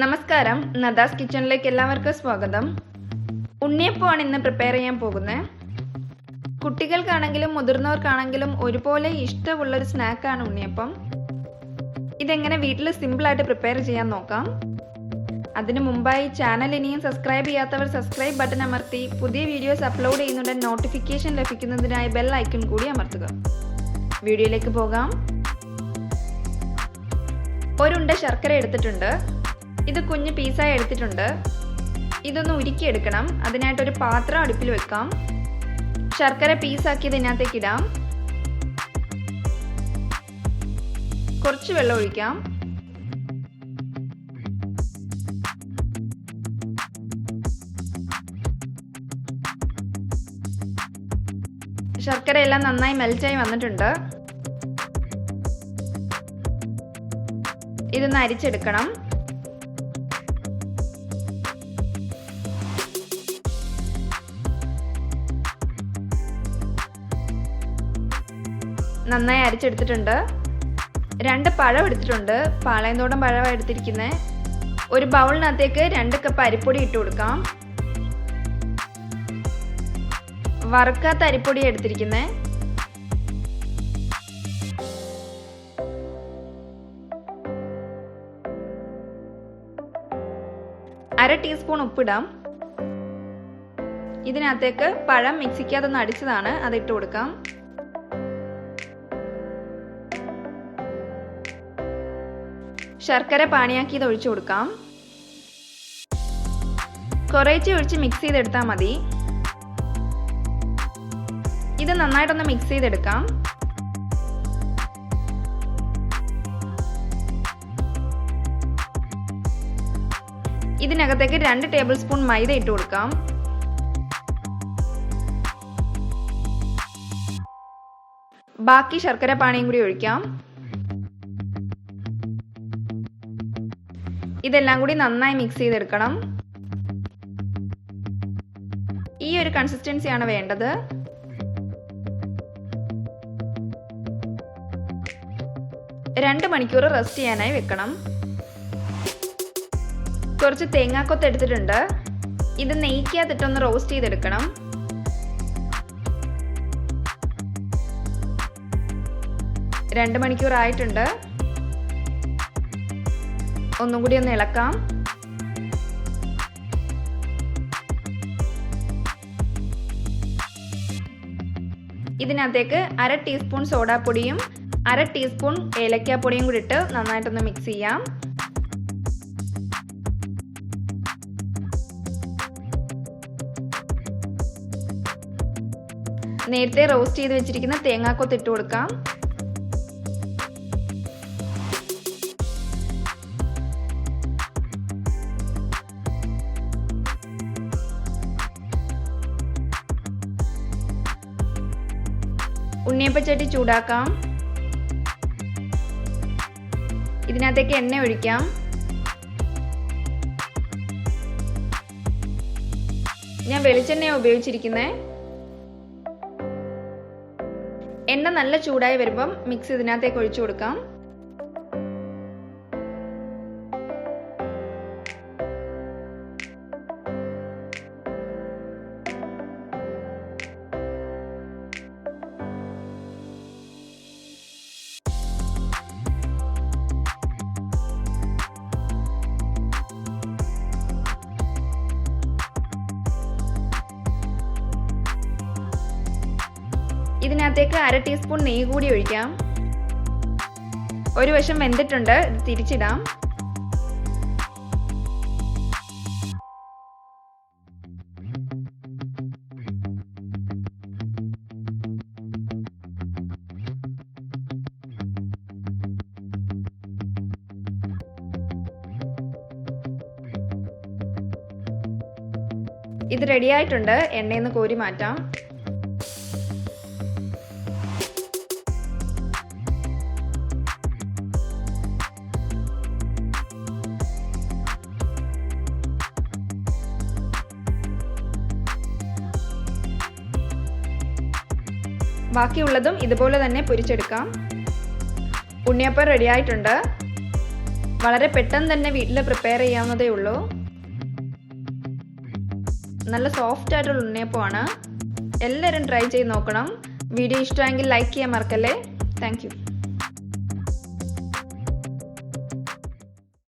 നമസ്കാരം, നദാസ് കിച്ചണിലേക്ക് എല്ലാവർക്കും സ്വാഗതം. ഉണ്ണിയപ്പമാണ് ഇന്ന് പ്രിപ്പയർ ചെയ്യാൻ പോകുന്നത്. കുട്ടികൾക്കാണെങ്കിലും മുതിർന്നവർക്കാണെങ്കിലും ഒരുപോലെ ഇഷ്ടമുള്ളൊരു സ്നാക്കാണ് ഉണ്ണിയപ്പം. ഇതെങ്ങനെ വീട്ടിൽ സിമ്പിളായിട്ട് പ്രിപ്പയർ ചെയ്യാൻ നോക്കാം. അതിനു മുമ്പായി ചാനൽ ഇനിയും സബ്സ്ക്രൈബ് ചെയ്യാത്തവർ സബ്സ്ക്രൈബ് ബട്ടൺ അമർത്തി പുതിയ വീഡിയോസ് അപ്ലോഡ് ചെയ്യുന്നതിന്റെ നോട്ടിഫിക്കേഷൻ ലഭിക്കുന്നതിനായി ബെൽ ഐക്കൺ കൂടി അമർത്തുക. വീഡിയോയിലേക്ക് പോകാം. ഒരുണ്ട ശർക്കര എടുത്തിട്ടുണ്ട്. ഇത് കുഞ്ഞു പീസായി എടുത്തിട്ടുണ്ട്. ഇതൊന്ന് ഉരുക്കിയെടുക്കണം. അതിനായിട്ടൊരു പാത്രം അടുപ്പിൽ വെക്കാം. ശർക്കര പീസാക്കി ഇതിനകത്തേക്ക് ഇടാം. കുറച്ച് വെള്ളം ഒഴിക്കാം. ശർക്കര എല്ലാം നന്നായി മെൽറ്റായി വന്നിട്ടുണ്ട്. ഇതൊന്ന് അരിച്ചെടുക്കണം. നന്നായി അരിച്ചെടുത്തിട്ടുണ്ട്. 2 പഴം എടുത്തിട്ടുണ്ട്. പാളയംതോടൻ പഴമാണ് എടുത്തിരിക്കുന്നത്. ഒരു ബൗളിനകത്തേക്ക് 2 കപ്പ് അരിപ്പൊടി ഇട്ട് കൊടുക്കാം. വറുക്കാത്ത അരിപ്പൊടി എടുത്തിരിക്കുന്നത്. അര ടീസ്പൂൺ ഉപ്പിടാം. ഇതിനകത്തേക്ക് പഴം മിക്സിക്കകത്തൊന്ന് അടിച്ചതാണ്, അതിട്ട് കൊടുക്കാം. ശർക്കര പാനിയാക്കി ഇത് ഒഴിച്ചു കൊടുക്കാം. കുറേശ്ശെ ഒഴിച്ച് മിക്സ് ചെയ്തെടുത്താൽ മതി. ഇത് നന്നായിട്ടൊന്ന് മിക്സ് ചെയ്തെടുക്കാം. ഇതിനകത്തേക്ക് 2 ടേബിൾ സ്പൂൺ മൈദ ഇട്ട് കൊടുക്കാം. ബാക്കി ശർക്കര പാനിയും കൂടി ഒഴിക്കാം. ഇതെല്ലാം കൂടി നന്നായി മിക്സ് ചെയ്തെടുക്കണം. ഈ ഒരു കൺസിസ്റ്റൻസിയാണ് വേണ്ടത്. രണ്ട് മണിക്കൂർ റെസ്റ്റ് ചെയ്യാനായി വെക്കണം. കുറച്ച് തേങ്ങാക്കൊത്ത് എടുത്തിട്ടുണ്ട്. ഇത് നെയ്ക്കകത്തിട്ടൊന്ന് റോസ്റ്റ് ചെയ്തെടുക്കണം. രണ്ട് മണിക്കൂർ ആയിട്ടുണ്ട്. ഒന്നും കൂടി ഒന്ന് ഇളക്കാം. ഇതിനകത്തേക്ക് അര ടീസ്പൂൺ സോഡാപ്പൊടിയും അര ടീസ്പൂൺ ഏലക്കാപ്പൊടിയും കൂടി ഇട്ട് നന്നായിട്ടൊന്ന് മിക്സ് ചെയ്യാം. നേരത്തെ റോസ്റ്റ് ചെയ്ത് വെച്ചിരിക്കുന്ന തേങ്ങാക്കൊത്ത് ഇട്ട് കൊടുക്കാം. ഉണ്ണിയപ്പച്ചട്ടി ചൂടാക്കാം. ഇതിനകത്തേക്ക് എണ്ണ ഒഴിക്കാം. ഞാൻ വെളിച്ചെണ്ണയാണ് ഉപയോഗിച്ചിരിക്കുന്നത്. എണ്ണ നല്ല ചൂടായി വരുമ്പം മിക്സ് ഇതിനകത്തേക്ക് ഒഴിച്ചു കൊടുക്കാം. ഇതിനകത്തേക്ക് അര ടീസ്പൂൺ നെയ്യ് കൂടി ഒഴിക്കാം. ഒരു വശം വെന്തിട്ടുണ്ട്. ഇത് തിരിച്ചിടാം. ഇത് റെഡി ആയിട്ടുണ്ട്. എണ്ണയിൽ നിന്ന് കോരി മാറ്റാം. ബാക്കിയുള്ളതും ഇതുപോലെ തന്നെ പൊരിച്ചെടുക്കാം. ഉണ്ണിയപ്പം റെഡി ആയിട്ടുണ്ട്. വളരെ പെട്ടെന്ന് തന്നെ വീട്ടിൽ പ്രിപ്പയർ ചെയ്യാവുന്നതേ ഉള്ളൂ. നല്ല സോഫ്റ്റ് ആയിട്ടുള്ള ഉണ്ണിയപ്പമാണ്. എല്ലാവരും ട്രൈ ചെയ്ത് നോക്കണം. വീഡിയോ ഇഷ്ടമായെങ്കിൽ ലൈക്ക് ചെയ്യാൻ മറക്കല്ലേ. Thank you.